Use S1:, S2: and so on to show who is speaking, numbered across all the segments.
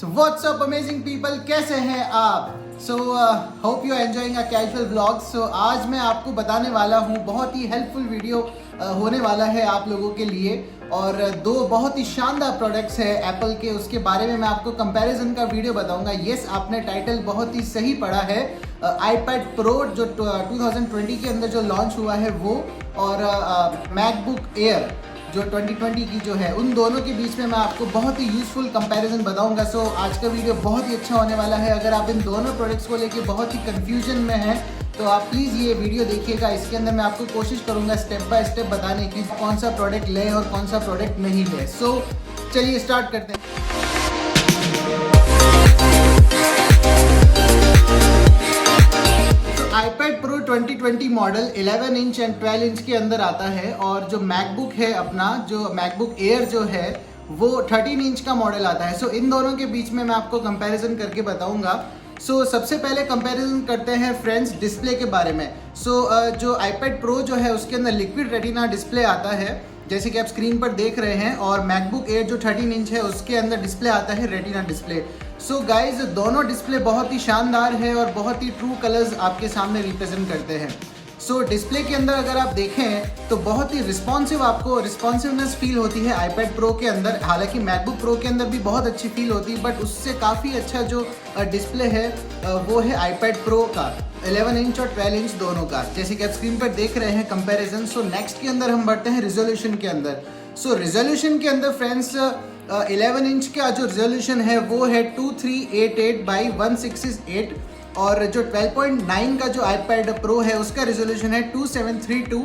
S1: So what's up amazing people, कैसे हैं आप? So hope you are enjoying a casual vlog. So आज मैं आपको बताने वाला हूँ, बहुत ही हेल्पफुल वीडियो होने वाला है आप लोगों के लिए। और दो बहुत ही शानदार प्रोडक्ट्स है एप्पल के, उसके बारे में मैं आपको कंपैरिजन का वीडियो बताऊंगा। यस, आपने टाइटल बहुत ही सही पढ़ा है। आईपैड प्रो जो 2020 के अंदर जो लॉन्च हुआ है वो, और मैकबुक एयर जो 2020 की जो है, उन दोनों के बीच में मैं आपको बहुत ही यूज़फुल कंपैरिजन बताऊंगा। सो आज का वीडियो बहुत ही अच्छा होने वाला है। अगर आप इन दोनों प्रोडक्ट्स को लेके बहुत ही कंफ्यूजन में हैं तो आप प्लीज़ ये वीडियो देखिएगा। इसके अंदर मैं आपको कोशिश करूंगा स्टेप बाय स्टेप बताने की कौन सा प्रोडक्ट लें और कौन सा प्रोडक्ट नहीं लें। सो चलिए स्टार्ट करते हैं। IPad pro 2020 model 11 inch and 12 inch के अंदर आता है, और जो मैकबुक है अपना, जो मैकबुक एयर जो है वो 13 इंच का मॉडल आता है। सो इन दोनों के बीच में मैं आपको कंपैरिजन करके बताऊंगा। सो सबसे पहले कंपैरिजन करते हैं फ्रेंड्स डिस्प्ले के बारे में। जो आईपैड प्रो जो है उसके अंदर लिक्विड रेटिना डिस्प्ले आता है, जैसे कि आप स्क्रीन पर देख रहे हैं, और मैकबुक एयर जो 13 इंच है उसके अंदर डिस्प्ले आता है रेटिना डिस्प्ले। सो गाइज दोनों डिस्प्ले बहुत ही शानदार है और बहुत ही ट्रू कलर्स आपके सामने रिप्रेजेंट करते हैं। सो डिस्प्ले के अंदर अगर आप देखें तो बहुत ही रिस्पॉन्सिव, आपको रिस्पॉन्सिवनेस फील होती है आईपैड प्रो के अंदर। हालांकि मैकबुक प्रो के अंदर भी बहुत अच्छी फील होती है, बट उससे काफ़ी अच्छा जो डिस्प्ले है वो है आईपैड प्रो का 11 इंच और 12 इंच दोनों का, जैसे कि आप स्क्रीन पर देख रहे हैं कंपैरिजन। सो नेक्स्ट के अंदर हम बढ़ते हैं रिजोल्यूशन के अंदर। सो रिजोल्यूशन के अंदर फ्रेंड्स 11 इंच का जो रिजोल्यूशन है वो है 2388 बाई 1668, और जो 12.9 का जो आईपैड प्रो है उसका रिजोल्यूशन है 2732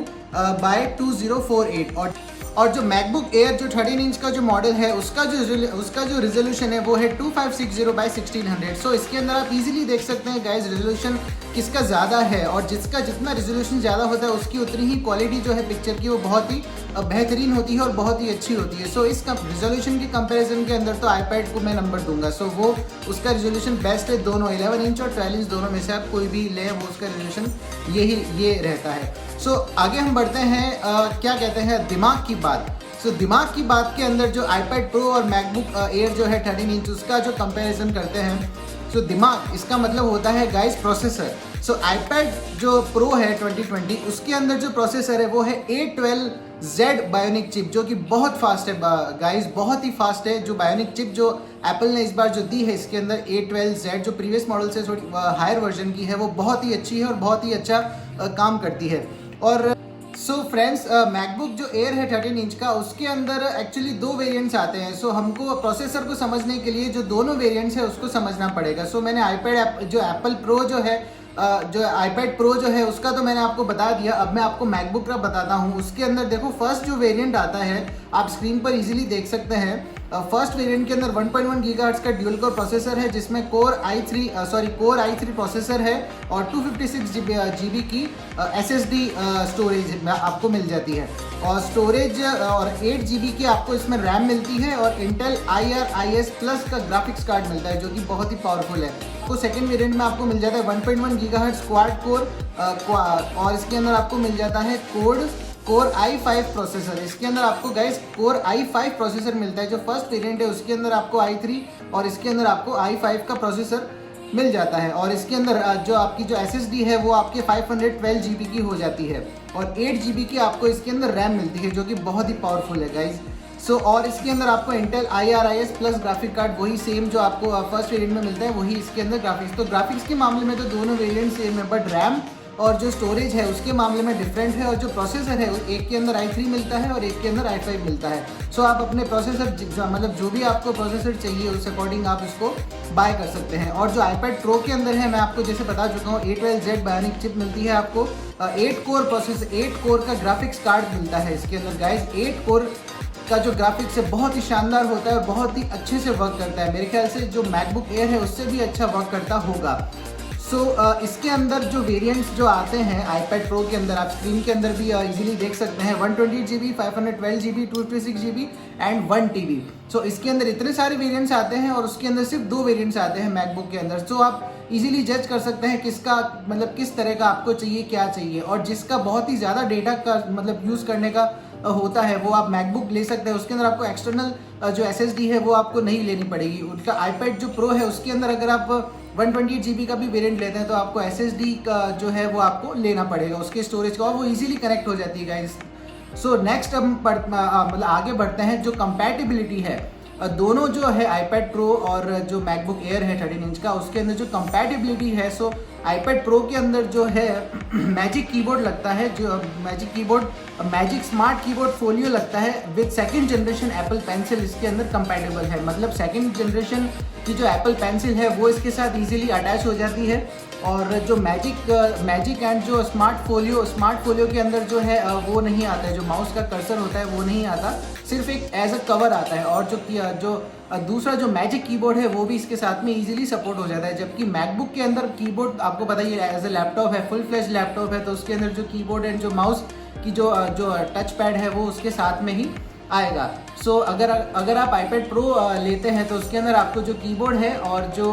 S1: बाई 2048, और जो मैकबुक एयर जो 13 इंच का जो मॉडल है उसका जो रिजोल्यूशन है वो है 2560 बाई 1600। सो इसके अंदर आप इजीली देख सकते हैं गाइज रिजोल्यूशन किसका ज़्यादा है, और जिसका जितना रिजोल्यूशन ज़्यादा होता है उसकी उतनी ही क्वालिटी जो है पिक्चर की वो बहुत ही बेहतरीन होती है और बहुत ही अच्छी होती है। सो इस रिजोल्यूशन के कंपैरिजन के अंदर तो आईपैड को मैं नंबर दूंगा। सो वो उसका रिजोल्यूशन बेस्ट है। दोनों 11 इंच और 12 इंच दोनों में से आप कोई भी लें, वो उसका रिजोल्यूशन ये रहता है। सो आगे हम बढ़ते हैं क्या कहते हैं दिमाग की बात। सो दिमाग की बात के अंदर जो आईपैड प्रो और मैकबुक एयर जो है 13 इंच उसका जो कंपैरिजन करते हैं, सो दिमाग इसका मतलब होता है गाइस प्रोसेसर। सो आईपैड जो प्रो है 2020 उसके अंदर जो प्रोसेसर है वो है A12Z बायोनिक चिप, जो कि बहुत फास्ट है गाइस, बहुत ही फास्ट है। जो बायोनिक चिप जो एप्पल ने इस बार जो दी है इसके अंदर A12Z, जो प्रीवियस मॉडल से थोड़ी हायर वर्जन की है, वो बहुत ही अच्छी है और बहुत ही अच्छा काम करती है। और सो फ्रेंड्स मैकबुक जो एयर है 13 इंच का, उसके अंदर एक्चुअली दो वेरिएंट्स आते हैं। सो हमको प्रोसेसर को समझने के लिए जो दोनों वेरिएंट्स है उसको समझना पड़ेगा। सो मैंने जो एप्पल प्रो जो है जो आईपैड प्रो जो है उसका तो मैंने आपको बता दिया। अब मैं आपको मैकबुक का बताता हूँ। उसके अंदर देखो फर्स्ट जो वेरिएंट आता है आप स्क्रीन पर इजीली देख सकते हैं। फर्स्ट वेरिएंट के अंदर 1.1 गीगाहर्ट्ज का ड्यूल कोर प्रोसेसर है, जिसमें कोर i3 प्रोसेसर है, और 256 GB की SSD स्टोरेज आपको मिल जाती है, और स्टोरेज और 8 GB की आपको इसमें रैम मिलती है, और इंटेल IRIS प्लस का ग्राफिक्स कार्ड मिलता है जो कि बहुत ही पावरफुल है। तो सेकेंड वेरिएंट में आपको मिल जाता है 1.1 गीगाहर्ट्ज क्वाड कोर, और इसके अंदर आपको मिल जाता है कोर i5 प्रोसेसर। इसके अंदर आपको गाइस कोर i5 प्रोसेसर मिलता है। जो फर्स्ट वेरिएंट है उसके अंदर आपको i3 और इसके अंदर आपको i5 का प्रोसेसर मिल जाता है, और इसके अंदर जो आपकी जो SSD है वो आपके 512 GB की हो जाती है, और 8 GB की आपको इसके अंदर रैम मिलती है जो कि बहुत ही पावरफुल है गाइज। सो और इसके अंदर आपको Intel IRIS plus graphic card, वही सेम जो आपको फर्स्ट वेरिएंट में मिलता है वही इसके अंदर ग्राफिक्स। तो ग्राफिक्स के मामले में तो दोनों वेरिएंट सेम है, बट रैम और जो स्टोरेज है उसके मामले में डिफरेंट है, और जो प्रोसेसर है एक के अंदर i3 मिलता है और एक के अंदर i5 मिलता है। सो आप अपने प्रोसेसर मतलब जो भी आपको प्रोसेसर चाहिए उस अकॉर्डिंग आप इसको बाय कर सकते हैं। और जो आईपैड प्रो के अंदर है मैं आपको जैसे बता चुका हूँ A12Z बायोनिक चिप मिलती है आपको, 8 कोर का ग्राफिक्स कार्ड मिलता है इसके अंदर गाइज। 8 कोर का जो ग्राफिक्स है बहुत ही शानदार होता है और बहुत ही अच्छे से वर्क करता है। मेरे ख्याल से जो मैकबुक एयर है उससे भी अच्छा वर्क करता होगा। सो इसके अंदर जो वेरिएंट्स जो आते हैं आईपैड प्रो के अंदर, आप स्क्रीन के अंदर भी इजीली देख सकते हैं, 128 GB, 512 GB, 256 GB and 1 TB। सो इसके अंदर इतने सारे वेरिएंट्स आते हैं, और उसके अंदर सिर्फ दो वेरिएंट्स आते हैं मैकबुक के अंदर। सो आप इजीली जज कर सकते हैं किसका मतलब किस तरह का आपको चाहिए, क्या चाहिए, और जिसका बहुत ही ज़्यादा डेटा का मतलब यूज़ करने का होता है वो आप मैकबुक ले सकते हैं। उसके अंदर आपको एक्सटर्नल जो SSD है वो आपको नहीं लेनी पड़ेगी। उनका iPad जो प्रो है उसके अंदर अगर आप 128 GB का भी वेरिएंट लेते हैं तो आपको SSD का जो है वो आपको लेना पड़ेगा उसके स्टोरेज का, और वो इजीली कनेक्ट हो जाती है गाइस। सो नेक्स्ट हम मतलब आगे बढ़ते हैं। जो कंपैटिबिलिटी है दोनों जो है iPad Pro और जो MacBook Air है 13 इंच का, उसके अंदर जो कंपैटिबिलिटी है, सो iPad Pro के अंदर जो है मैजिक कीबोर्ड लगता है, जो magic keyboard magic smart keyboard folio लगता है with second generation Apple pencil इसके अंदर कंपैटिबल है। मतलब सेकंड जनरेशन की जो एप्पल पेंसिल है वो इसके साथ इजीली अटैच हो जाती है। और जो मैजिक एंड जो स्मार्ट फोलियो के अंदर जो है वो नहीं आता है, जो माउस का कर्सर होता है वो नहीं आता, सिर्फ एक एज अ कवर आता है। और जो दूसरा जो मैजिक कीबोर्ड है वो भी इसके साथ में इजीली सपोर्ट हो जाता है। जबकि मैकबुक के अंदर कीबोर्ड आपको पता ही है एज अ लैपटॉप है, फुल फ्लेज लैपटॉप है, तो उसके अंदर जो कीबोर्ड एंड जो माउस की जो टच पैड है वो उसके साथ में ही आएगा। सो अगर आप iPad Pro लेते हैं तो उसके अंदर आपको जो कीबोर्ड है और जो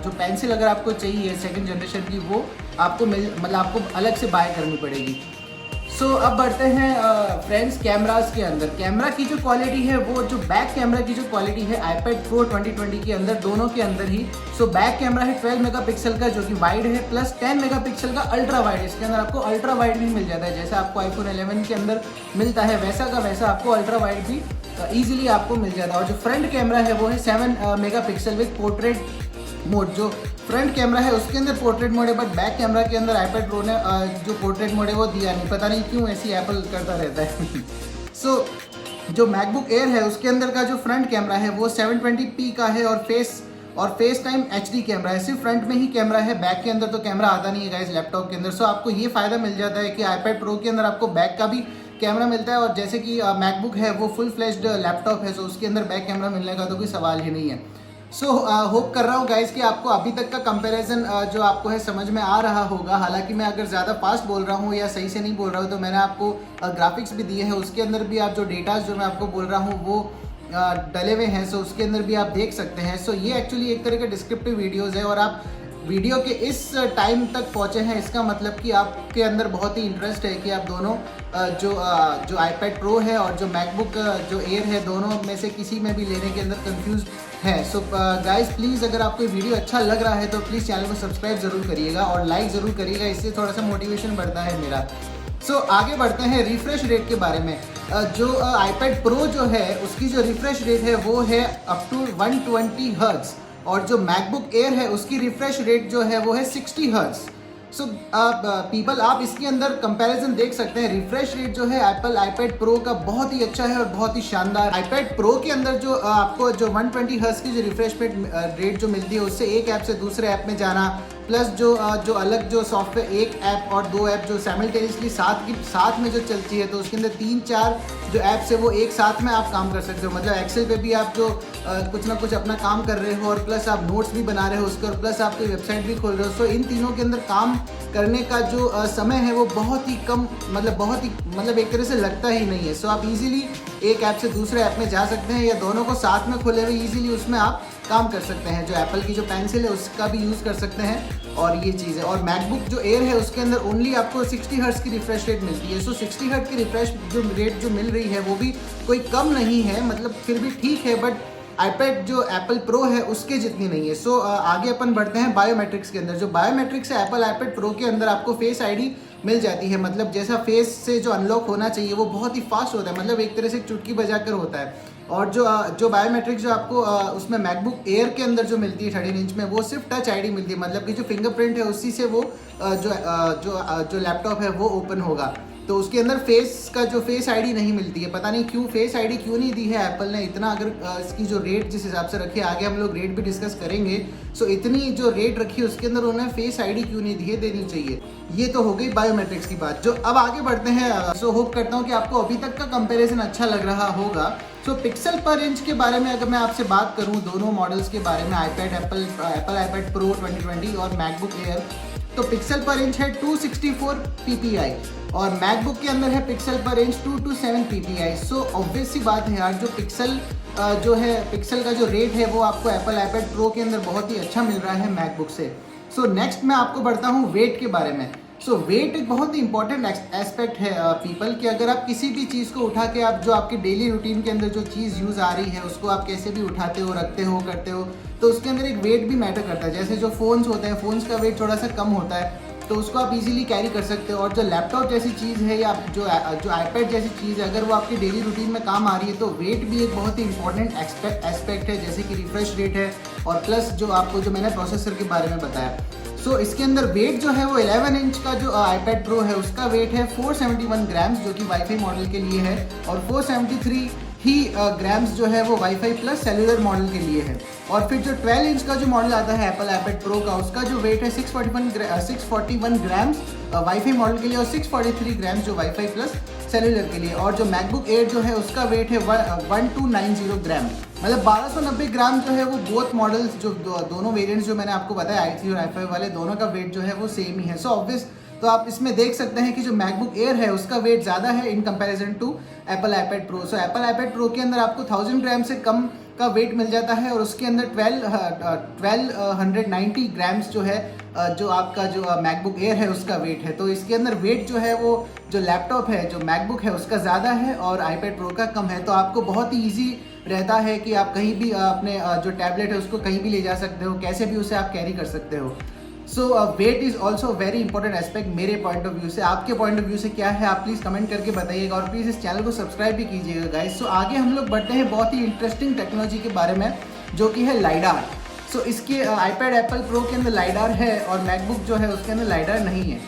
S1: पेंसिल अगर आपको चाहिए सेकंड जनरेशन की, वो आपको मतलब आपको अलग से बाय करनी पड़ेगी। सो अब बढ़ते हैं फ्रेंड्स कैमरास के अंदर। कैमरा की जो क्वालिटी है वो जो बैक कैमरा की जो क्वालिटी है iPad Pro 2020 के अंदर, दोनों के अंदर ही, सो बैक कैमरा है 12 मेगापिक्सल का जो कि वाइड है, प्लस 10 मेगापिक्सल का अल्ट्रा वाइड। इसके अंदर आपको अल्ट्रा वाइड भी मिल जाता है, जैसा आपको iPhone 11 के अंदर मिलता है वैसा का वैसा आपको अल्ट्रा वाइड भी ईजिली आपको मिल जाता है। और जो फ्रंट कैमरा है वो है 7 मेगापिक्सल विद पोर्ट्रेट मोड। जो फ्रंट कैमरा है उसके अंदर पोर्ट्रेट मोड है, बट बैक कैमरा के अंदर iPad Pro ने जो पोर्ट्रेट मोड है वो दिया नहीं, पता नहीं क्यों ऐसी एप्पल करता रहता है। सो जो मैकबुक एयर है उसके अंदर का जो फ्रंट कैमरा है वो 720p का है और फेस टाइम HD कैमरा है। सिर्फ फ्रंट में ही कैमरा है, बैक के अंदर तो कैमरा आता नहीं है गाइस लैपटॉप के अंदर। सो आपको ये फ़ायदा मिल जाता है कि iPad Pro के अंदर आपको बैक का भी कैमरा मिलता है, और जैसे कि मैकबुक है वो फुल फ्लेश्ड लैपटॉप है, सो उसके अंदर बैक कैमरा मिलने का तो कोई सवाल ही नहीं है। सो होप कर रहा हूँ गाइस कि आपको अभी तक का कंपैरिजन जो आपको है समझ में आ रहा होगा। हालांकि मैं अगर ज़्यादा फास्ट बोल रहा हूँ या सही से नहीं बोल रहा हूँ तो मैंने आपको ग्राफिक्स भी दिए हैं, उसके अंदर भी आप जो डेटाज जो मैं आपको बोल रहा हूँ वो डले हुए हैं, सो उसके अंदर भी आप देख सकते हैं। सो ये एक्चुअली एक तरह के डिस्क्रिप्टिव वीडियोज़ है, और आप वीडियो के इस टाइम तक पहुँचे हैं, इसका मतलब कि आपके अंदर बहुत ही इंटरेस्ट है कि आप दोनों जो iPad Pro है और जो मैकबुक जो एयर है, दोनों में से किसी में भी लेने के अंदर कंफ्यूज है। सो गाइस प्लीज़ अगर आपको वीडियो अच्छा लग रहा है तो प्लीज़ चैनल को सब्सक्राइब ज़रूर करिएगा और लाइक ज़रूर करिएगा, इससे थोड़ा सा मोटिवेशन बढ़ता है मेरा। सो आगे बढ़ते हैं रिफ्रेश रेट के बारे में। जो iPad Pro जो है उसकी जो रिफ्रेश रेट है वो है अप टू 120 हर्ट्ज, और जो मैकबुक एयर है उसकी रिफ्रेश रेट जो है वो है 60 हर्ट्ज। सो पीपल आप इसके अंदर कंपैरिजन देख सकते हैं। रिफ्रेश रेट जो है iPad Pro का बहुत ही अच्छा है और बहुत ही शानदार। iPad Pro के अंदर जो आपको जो 120 हर्ट्ज की जो रिफ्रेश रेट जो मिलती है उससे एक ऐप से दूसरे ऐप में जाना, प्लस जो अलग जो सॉफ्टवेयर एक ऐप और दो ऐप जो साइमल्टेनियसली साथ में जो चलती है, तो उसके अंदर 3-4 जो ऐप्स है वो एक साथ में आप काम कर सकते हो। मतलब एक्सेल पे भी आप जो कुछ ना कुछ अपना काम कर रहे हो और प्लस आप नोट्स भी बना रहे हो उसके, और प्लस आप कोई वेबसाइट भी खोल रहे हो। सो इन तीनों के अंदर काम करने का जो समय है वो बहुत ही कम, मतलब एक तरह से लगता ही नहीं है। सो आप इजीली एक ऐप से दूसरे ऐप में जा सकते हैं, या दोनों को साथ में खोले हुए इजीली उसमें आप काम कर सकते हैं। जो एप्पल की जो पेंसिल है उसका भी यूज़ कर सकते हैं, और ये चीज़ है। और मैकबुक जो एयर है उसके अंदर ओनली आपको 60 हर्ट्ज की रिफ्रेश रेट मिलती है। सो 60 हर्ट्ज की रिफ्रेश जो रेट जो मिल रही है वो भी कोई कम नहीं है, मतलब फिर भी ठीक है, बट iPad जो एप्पल प्रो है उसके जितनी नहीं है। सो आगे अपन बढ़ते हैं बायोमेट्रिक्स के अंदर। जो बायोमेट्रिक्स है एप्पल iPad प्रो के अंदर आपको फेस ID मिल जाती है। मतलब जैसा फेस से जो अनलॉक होना चाहिए वो बहुत ही फास्ट होता है, मतलब एक तरह से चुटकी बजाकर होता है। और जो बायोमेट्रिक्स जो आपको उसमें मैकबुक एयर के अंदर जो मिलती है 13 इंच में, वो सिर्फ टच ID मिलती है। मतलब कि जो फिंगरप्रिंट है उसी से वो जो लैपटॉप है वो ओपन होगा। तो उसके अंदर फेस ID नहीं मिलती है। पता नहीं क्यों फेस ID क्यों नहीं दी है एप्पल ने इतना। अगर इसकी जो रेट जिस हिसाब से रखी है, आगे हम लोग रेट भी डिस्कस करेंगे। सो इतनी जो रेट रखी है उसके अंदर उन्होंने फेस ID क्यों नहीं दी है, देनी चाहिए। ये तो हो गई बायोमेट्रिक्स की बात। जो अब आगे बढ़ते हैं, सो होप करता हूँ कि आपको अभी तक का कंपेरिजन अच्छा लग रहा होगा। सो पिक्सल पर इंच के बारे में अगर मैं आपसे बात करूँ दोनों मॉडल्स के बारे में, एप्पल iPad Pro 2020 और मैकबुक एयर, तो पिक्सल पर इंच है 264 ppi और मैकबुक के अंदर है पिक्सल पर इंच 227 ppi। सो ऑब्वियस सी बात है यार, जो पिक्सल का जो रेट है वो आपको एप्पल iPad Pro के अंदर बहुत ही अच्छा मिल रहा है मैकबुक से। सो नेक्स्ट मैं आपको बढ़ता हूँ वेट के बारे में। सो वेट एक बहुत ही इंपॉर्टेंट एस्पेक्ट है पीपल कि अगर आप किसी भी चीज़ को उठा के आप जो आपके डेली रूटीन के अंदर जो चीज़ यूज़ आ रही है उसको आप कैसे भी उठाते हो, रखते हो, करते हो, तो उसके अंदर एक वेट भी मैटर करता है। जैसे जो फ़ोन्स होते हैं, फ़ोन्स का वेट थोड़ा सा कम होता है तो उसको आप इजीली कैरी कर सकते हो। और जो लैपटॉप जैसी चीज़ है या जो आईपैड जैसी चीज़ है, अगर वो आपकी डेली रूटीन में काम आ रही है तो वेट भी एक बहुत ही इंपॉर्टेंट एस्पेक्ट है, जैसे कि रिफ्रेश रेट है और प्लस जो आपको जो मैंने प्रोसेसर के बारे में बताया। सो इसके अंदर वेट जो है वो 11 इंच का जो आईपैड प्रो है उसका वेट है 471 ग्राम्स, जो कि वाईफाई मॉडल के लिए है, और 473 ही ग्राम्स जो है वो वाईफाई प्लस सेलुलर मॉडल के लिए है। और फिर जो 12 इंच का जो मॉडल आता है एप्पल आईपैड प्रो का, उसका जो वेट है 641 ग्राम्स वाईफाई मॉडल के लिए और 643 ग्राम्स जो वाईफाई प्लस सेलुलर के लिए। और जो मैकबुक एयर जो है उसका वेट है 1290 ग्राम, मतलब 1290 ग्राम जो है वो बोथ मॉडल्स जो दोनों वेरिएंट्स जो मैंने आपको बताया i3 और i5 वाले, दोनों का वेट जो है वो सेम ही है। सो ऑब्वियस तो आप इसमें देख सकते हैं कि जो मैकबुक एयर है उसका वेट ज़्यादा है in comparison to Apple iPad Pro. So Apple iPad Pro के अंदर आपको 1000 ग्राम से कम का वेट मिल जाता है और उसके अंदर 1290 ग्राम्स जो है जो आपका जो मैकबुक एयर है उसका वेट है। तो इसके अंदर वेट जो है वो जो लैपटॉप है, जो मैकबुक है उसका ज़्यादा है और आईपैड प्रो का कम है। तो आपको बहुत ही ईजी रहता है कि आप कहीं भी अपने जो टैबलेट है उसको कहीं भी ले जा सकते हो, कैसे भी उसे आप कैरी कर सकते हो। So weight is also very important aspect मेरे पॉइंट ऑफ व्यू से। आपके पॉइंट ऑफ व्यू से क्या है, आप प्लीज़ कमेंट करके बताइएगा और प्लीज़ इस चैनल को सब्सक्राइब भी कीजिएगा गाइस। सो आगे हम लोग बढ़ते हैं बहुत ही इंटरेस्टिंग टेक्नोलॉजी के बारे में, जो कि है लाइडार। सो इसके आईपैड एप्पल प्रो के अंदर लाइडार है और मैकबुक जो है उसके अंदर लाइडार नहीं है।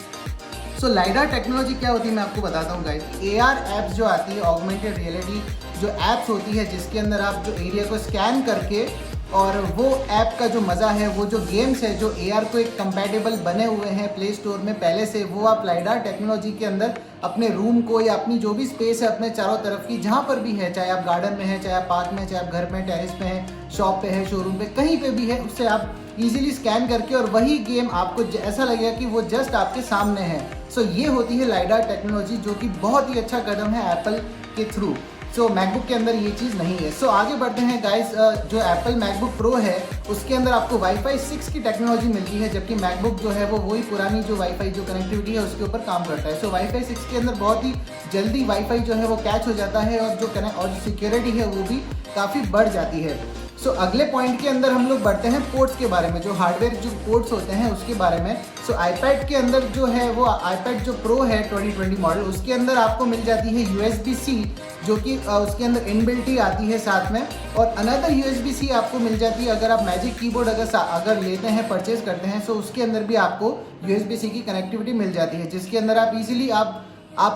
S1: सो लाइडार टेक्नोलॉजी क्या होती है मैं आपको बताता हूँ गाइस। AR एप्स जो आती है, ऑगमेंटेड रियलिटी जो एप्स होती है, जिसके अंदर आप जो एरिया को स्कैन करके और वो ऐप का जो मज़ा है, वो जो गेम्स है जो AR को एक कंपैटिबल बने हुए हैं प्ले स्टोर में पहले से, वो आप लाइडार टेक्नोलॉजी के अंदर अपने रूम को या अपनी जो भी स्पेस है अपने चारों तरफ की, जहाँ पर भी है, चाहे आप गार्डन में है, चाहे आप पार्क में, चाहे आप घर में टेरेस पे हैं, शॉप पे है, शोरूम पे, कहीं पे भी है, उससे आप इजीली स्कैन करके और वही गेम आपको ऐसा लगेगा कि वो जस्ट आपके सामने है। सो ये होती है लाइडार टेक्नोलॉजी, जो कि बहुत ही अच्छा कदम है एप्पल के थ्रू। सो मैकबुक के अंदर ये चीज़ नहीं है। सो आगे बढ़ते हैं गाइस। जो एप्पल मैकबुक प्रो है उसके अंदर आपको वाईफाई 6 की टेक्नोलॉजी मिलती है, जबकि मैकबुक जो है वो वही पुरानी जो वाईफाई जो कनेक्टिविटी है उसके ऊपर काम करता है। सो वाईफाई 6 के अंदर बहुत ही जल्दी वाईफाई जो है वो कैच हो जाता है और जो सिक्योरिटी है वो भी काफ़ी बढ़ जाती है। सो अगले पॉइंट के अंदर हम लोग बढ़ते हैं पोर्ट्स के बारे में, जो हार्डवेयर जो पोर्ट्स होते हैं उसके बारे में। सो आईपैड के अंदर जो है वो आईपैड जो प्रो है 2020 मॉडल, उसके अंदर आपको मिल जाती है USB-C, जो कि उसके अंदर इनबिल्ट ही आती है साथ में, और अनदर USB-C आपको मिल जाती है अगर आप मैजिक कीबोर्ड अगर लेते हैं, परचेज करते हैं, सो उसके अंदर भी आपको USB-C की कनेक्टिविटी मिल जाती है, जिसके अंदर आप इजीली आप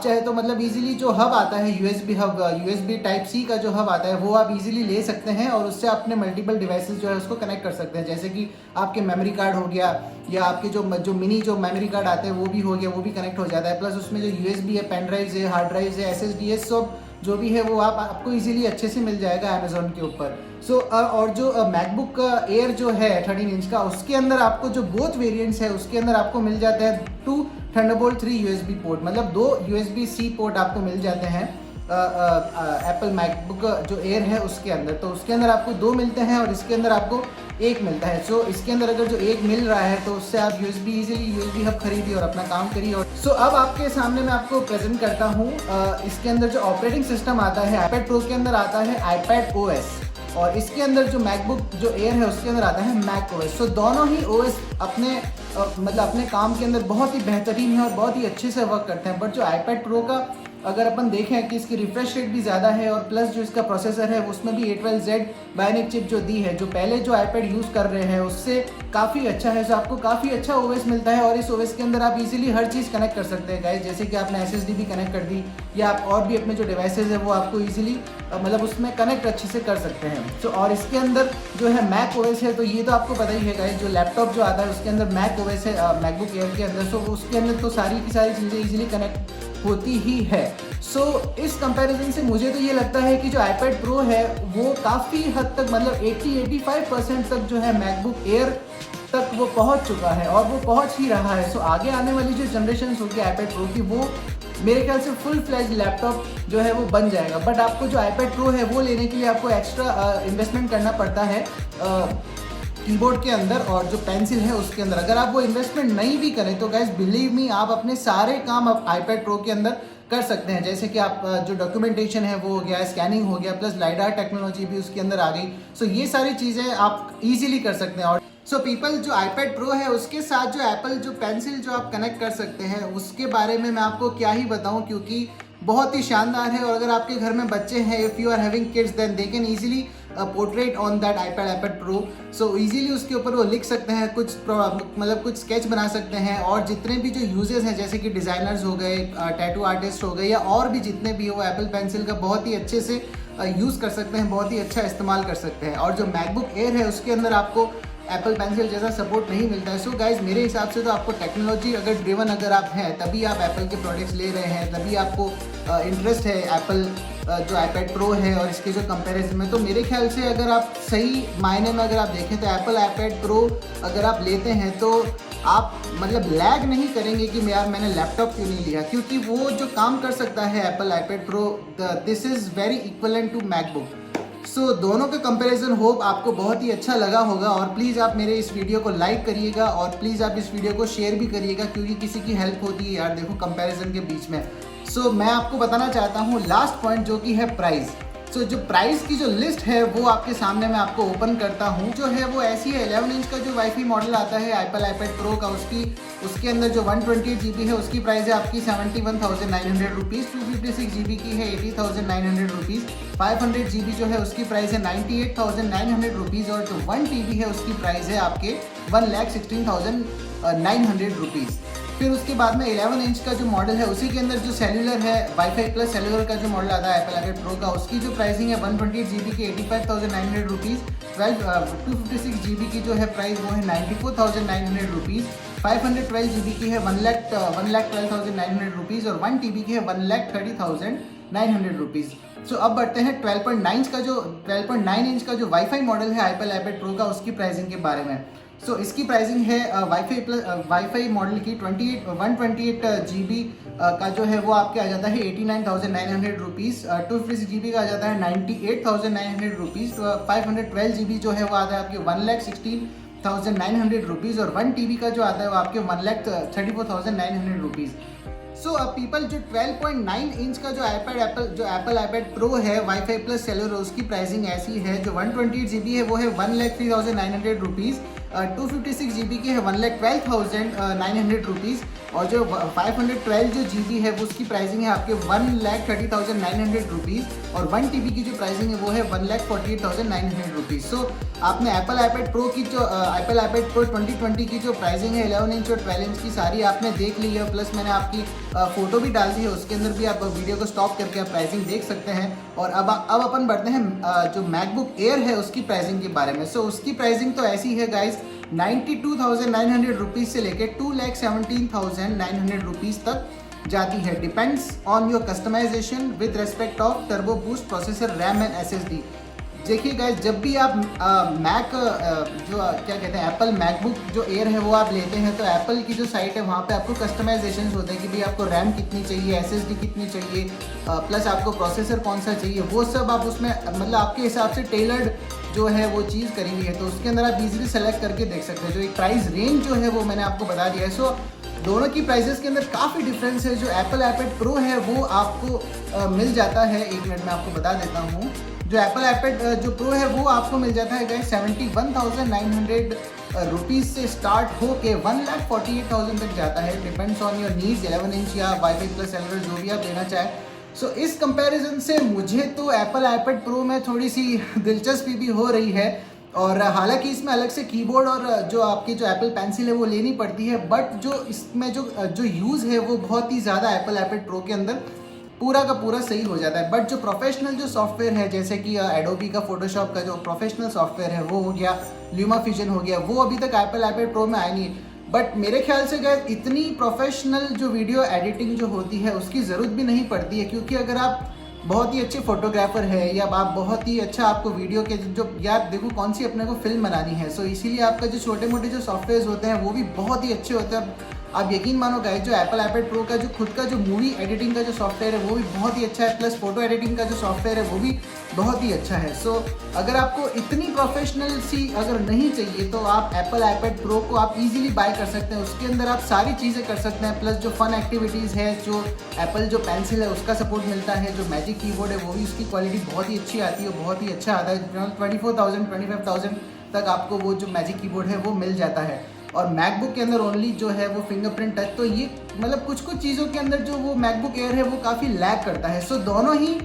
S1: चाहे तो मतलब इजीली जो हब आता है USB हब, USB Type-C का जो हब आता है वो आप इजीली ले सकते हैं और उससे अपने मल्टीपल डिवाइसेस जो है उसको कनेक्ट कर सकते हैं। जैसे कि आपके मेमोरी कार्ड हो गया या आपके जो मिनी जो मेमोरी कार्ड आते हैं वो भी हो गया, वो भी कनेक्ट हो जाता है। प्लस उसमें जो USB है, पेन ड्राइव्स है, हार्ड ड्राइव्स है, SSD है, सब जो भी है वो आपको इजीली अच्छे से मिल जाएगा अमेजोन के ऊपर। सो और जो मैकबुक एयर जो है 13 इंच का, उसके अंदर आपको जो बोथ वेरिएंट्स है उसके अंदर आपको मिल जाता है 2 थंडरबोल्ट 3 USB पोर्ट, मतलब 2 USB-C पोर्ट आपको मिल जाते हैं एप्पल मैकबुक जो एयर है उसके अंदर। तो उसके अंदर आपको 2 मिलते हैं और इसके अंदर आपको 1 मिलता है। सो इसके अंदर अगर जो 1 मिल रहा है तो उससे आप इजीली USB हब खरीदिए और अपना काम करिए। और सो अब आपके सामने मैं आपको प्रेजेंट करता हूँ इसके अंदर जो ऑपरेटिंग सिस्टम आता है आईपैड प्रो के अंदर आता है iPad OS, और इसके अंदर जो मैकबुक जो एयर है उसके अंदर आता है मैक OS। सो दोनों ही OS अपने काम के अंदर बहुत ही बेहतरीन है और बहुत ही अच्छे से वर्क करते हैं। बट जो iPad प्रो का अगर अपन देखें कि इसकी रिफ्रेश रेट भी ज़्यादा है और प्लस जो इसका प्रोसेसर है उसमें भी A12Z बायोनिक चिप जो दी है, जो पहले जो iPad यूज़ कर रहे हैं उससे काफ़ी अच्छा है। सो आपको काफ़ी अच्छा OS मिलता है और इस OS के अंदर आप इजीली हर चीज़ कनेक्ट कर सकते हैं गाइस। जैसे कि आपने SSD भी कनेक्ट कर दी या आप और भी अपने जो डिवाइसेज है वो आपको इजीली उसमें कनेक्ट अच्छे से कर सकते हैं। सो और इसके अंदर जो है मैक OS है, तो ये तो आपको पता ही है गाइस, जो लैपटॉप जो आता है उसके अंदर मैक OS है मैकबुक एयर के अंदर। सो उसके अंदर तो सारी की सारी चीज़ें इजीली कनेक्ट होती ही है। सो इस कंपैरिजन से मुझे तो ये लगता है कि जो iPad प्रो है वो काफ़ी हद तक 80-85% तक जो है मैकबुक एयर तक वो पहुंच चुका है और वो पहुंच ही रहा है। सो आगे आने वाली जो जनरेशन होगी iPad प्रो की, वो मेरे ख्याल से फुल फ्लैज लैपटॉप जो है वो बन जाएगा। बट आपको जो iPad प्रो है वो लेने के लिए आपको एक्स्ट्रा इन्वेस्टमेंट करना पड़ता है कीबोर्ड के अंदर और जो पेंसिल है उसके अंदर। अगर आप वो इन्वेस्टमेंट नहीं भी करें तो गाइस बिलीव मी, आप अपने सारे काम आप iPad Pro के अंदर कर सकते हैं। जैसे कि आप जो डॉक्यूमेंटेशन है वो हो गया, स्कैनिंग हो गया, प्लस लाइडार टेक्नोलॉजी भी उसके अंदर आ गई। सो ये सारी चीज़ें आप इजीली कर सकते हैं। और सो पीपल, जो iPad Pro है उसके साथ जो एप्पल जो पेंसिल जो आप कनेक्ट कर सकते हैं उसके बारे में मैं आपको क्या ही बताऊं, क्योंकि बहुत ही शानदार है। और अगर आपके घर में बच्चे हैं, if you are having kids, then they can easily portrait on that iPad Pro। So easily उसके ऊपर वो लिख सकते हैं, कुछ मतलब कुछ स्केच बना सकते हैं। और जितने भी जो यूजर्स हैं, जैसे कि डिज़ाइनर्स हो गए, टैटू आर्टिस्ट हो गए, या और भी जितने भी हो, एप्पल पेंसिल का बहुत ही अच्छे से यूज़ कर सकते हैं, बहुत ही अच्छा इस्तेमाल कर सकते हैं। और जो मैकबुक एयर है उसके अंदर आपको एप्पल पेंसिल जैसा सपोर्ट नहीं मिलता है। सो गाइज मेरे हिसाब से तो आपको टेक्नोलॉजी अगर ड्रिवन अगर आप हैं, तभी आप एप्पल के प्रोडक्ट्स ले रहे हैं, तभी आपको इंटरेस्ट है एप्पल जो iPad Pro है और इसके जो कंपैरिजन में। तो मेरे ख्याल से अगर आप सही मायने में अगर आप देखें तो एप्पल iPad Pro अगर आप लेते हैं तो आप मतलब लैग नहीं करेंगे कि यार मैंने लैपटॉप क्यों नहीं लिया, क्योंकि वो जो काम कर सकता है Apple iPad Pro, this is very equivalent to MacBook. So दोनों का कंपैरिजन होप आपको बहुत ही अच्छा लगा होगा। और प्लीज़ आप मेरे इस वीडियो को लाइक करिएगा और प्लीज़ आप इस वीडियो को शेयर भी करिएगा, क्योंकि किसी की हेल्प होती है यार, देखो कंपैरिजन के बीच में। सो मैं आपको बताना चाहता हूँ लास्ट पॉइंट, जो कि है प्राइस। सो जो प्राइस की जो लिस्ट है वो आपके सामने मैं आपको ओपन करता हूँ। जो है वो ऐसी है, 11 इंच का जो वाईफाई मॉडल आता है एप्पल iPad Pro का, उसके अंदर जो 128 GB है उसकी प्राइस है आपकी 71,900 रुपीज़। 256 GB की है 80,900 रुपीज़। 500 GB जो है उसकी प्राइस है 98,900 रुपीज़। और जो 1 TB है उसकी प्राइस है आपके 1,16,900 रुपीज़। फिर उसके बाद में 11 इंच का जो मॉडल है उसी के अंदर जो सेलुलर है, वाईफाई प्लस सेलुलर का जो मॉडल आता है एप्पल iPad Pro का, उसकी जो प्राइसिंग है 128 GB की 85,900 रुपीज़। 256 GB की जो है प्राइस वो है 94,900 रुपीज़। 512 GB की है 1,12,900 रुपीज़। और 1 TB की है 1,30,900 रुपीज़। सो अब बढ़ते हैं 12.9 इंच का जो वाईफाई मॉडल है एप्पल iPad Pro का, उसकी प्राइसिंग के बारे में। सो इसकी प्राइसिंग है वाईफाई मॉडल की 128 GB का जो है वो आपके आ जाता है 89,900 रुपीज़। 256 GB का आ जाता है 98,900 रुपीज़। 512 GB जो है वो आता है आपके 1,16,900 रुपीज़। और 1 TB का जो आता है वो आपके 1,34,900 रुपीज़। सो अब पीपल, जो 12.9 इंच का जो एप्पल iPad Pro है वाईफाई प्लस सेलुलर, उसकी प्राइसिंग ऐसी है। जो 128 GB है वो है 1,03,900 रुपीज़। 256 GB की है 1,12,900 रुपीज़। और जो 512 जो GB है वो उसकी प्राइसिंग है आपके 1,30,900 रुपीज़। और 1 TB की जो प्राइसिंग है वो है 1,48,900 रुपीज़। सो आपने एप्पल iPad Pro की जो एप्पल iPad Pro 2020 की जो प्राइसिंग है 11 इंच और 12 इंच की सारी आपने देख ली है, प्लस मैंने आपकी फोटो भी डाल दी है, उसके अंदर भी आप वीडियो को स्टॉप करके आप प्राइसिंग देख सकते हैं। और अब अपन बढ़ते हैं जो मैकबुक एयर है उसकी प्राइसिंग के बारे में। सो उसकी प्राइसिंग तो ऐसी है गाइज, 92,900 रुपीज़ से लेकर 2,17,900 रुपीज़ तक जाती है। Depends on your customization with respect of turbo boost processor, RAM and SSD। देखिए गाइज, जब भी आप मैक जो क्या कहते हैं एप्पल मैकबुक जो एयर है वो आप लेते हैं, तो एप्पल की जो साइट है वहाँ पे आपको कस्टमाइजेशन होते हैं कि भाई आपको रैम कितनी चाहिए, SSD कितनी चाहिए, प्लस आपको प्रोसेसर कौन सा चाहिए, वो सब आप उसमें मतलब आपके हिसाब से टेलर्ड जो है वो चीज़ करी हुई है। तो उसके अंदर आप इजीली सेलेक्ट करके देख सकते हैं। जो एक प्राइस रेंज जो है वो मैंने आपको बता दिया है। सो दोनों की प्राइसेस के अंदर काफ़ी डिफरेंस है। जो एप्पल iPad Pro है वो आपको मिल जाता है, 1 मिनट में आपको बता देता हूँ। जो एप्पल iPad जो Pro है वो आपको मिल जाता है गाइस 71,900 रुपीज़ से स्टार्ट हो के 1,48,000 तक जाता है। Depends on your needs, 11 inch या वाईफाई प्लस सेलुलर जो भी आप लेना चाहें। सो इस कंपैरिजन से मुझे तो एप्पल iPad Pro में थोड़ी सी दिलचस्पी भी हो रही है। और हालांकि इसमें अलग से कीबोर्ड और जो आपकी जो एप्पल पेंसिल है वो लेनी पड़ती है, बट जो इसमें जो यूज़ है वो बहुत ही ज़्यादा एप्पल iPad Pro के अंदर पूरा का पूरा सही हो जाता है। बट जो प्रोफेशनल जो सॉफ्टवेयर है, जैसे कि एडोबी का फोटोशॉप का जो प्रोफेशनल सॉफ्टवेयर है वो हो गया, LumaFusion हो गया, वो अभी तक एप्पल iPad Pro में आया नहीं। बट मेरे ख्याल से गाइस इतनी प्रोफेशनल जो वीडियो एडिटिंग जो होती है उसकी ज़रूरत भी नहीं पड़ती है, क्योंकि अगर आप बहुत ही अच्छे फोटोग्राफर है या आप बहुत ही अच्छा आपको वीडियो के जो यार देखो कौन सी अपने को फिल्म बनानी है, सो इसीलिए आपका जो छोटे मोटे जो सॉफ्टवेयर होते हैं वो भी बहुत ही अच्छे होते हैं। आप यकीन मानो गाइस, जो एप्पल आईपैड प्रो का जो खुद का जो मूवी एडिटिंग का जो सॉफ्टवेयर है वो भी बहुत ही अच्छा है, प्लस फोटो एडिटिंग का जो सॉफ्टवेयर है वो भी बहुत ही अच्छा है। सो अगर आपको इतनी प्रोफेशनल सी अगर नहीं चाहिए तो आप एप्पल आईपैड प्रो को आप इजीली बाय कर सकते हैं। उसके अंदर आप सारी चीज़ें कर सकते हैं, प्लस जो फन एक्टिविटीज़ है, जो एप्पल जो पेंसिल है उसका सपोर्ट मिलता है, जो मैजिक कीबोर्ड है वो भी उसकी क्वालिटी बहुत ही अच्छी आती है, बहुत ही अच्छा आता है। 24,000 25,000 तक आपको वो जो मैजिक कीबोर्ड है वो मिल जाता है। और मैकबुक के अंदर ओनली जो है वो फिंगरप्रिंट टच, तो ये मतलब कुछ कुछ चीज़ों के अंदर जो वो मैकबुक एयर है वो काफ़ी लैग करता है। सो दोनों ही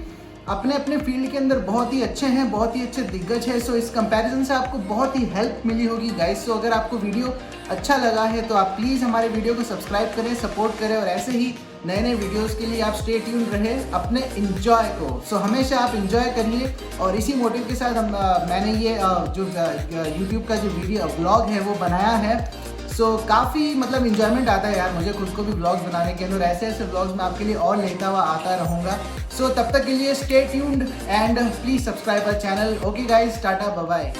S1: अपने अपने फील्ड के अंदर बहुत ही अच्छे हैं, बहुत ही अच्छे दिग्गज है। सो इस कंपैरिजन से आपको बहुत ही हेल्प मिली होगी गाइस। सो अगर आपको वीडियो अच्छा लगा है तो आप प्लीज़ हमारे वीडियो को सब्सक्राइब करें, सपोर्ट करें, और ऐसे ही नए नए वीडियोस के लिए आप स्टे ट्यून रहे अपने इंजॉय को। सो हमेशा आप इंजॉय करिए, और इसी मोटिव के साथ मैंने ये जो यूट्यूब का जो वीडियो व्लॉग है वो बनाया है। सो काफ़ी मतलब इंजॉयमेंट आता है यार मुझे खुद को भी व्लॉग्स बनाने के अंदर, ऐसे ऐसे व्लॉग्स मैं आपके लिए और लेता हुआ आता रहूँगा। सो तब तक के लिए stay tuned and please subscribe our channel. Okay guys, ta-ta bye bye.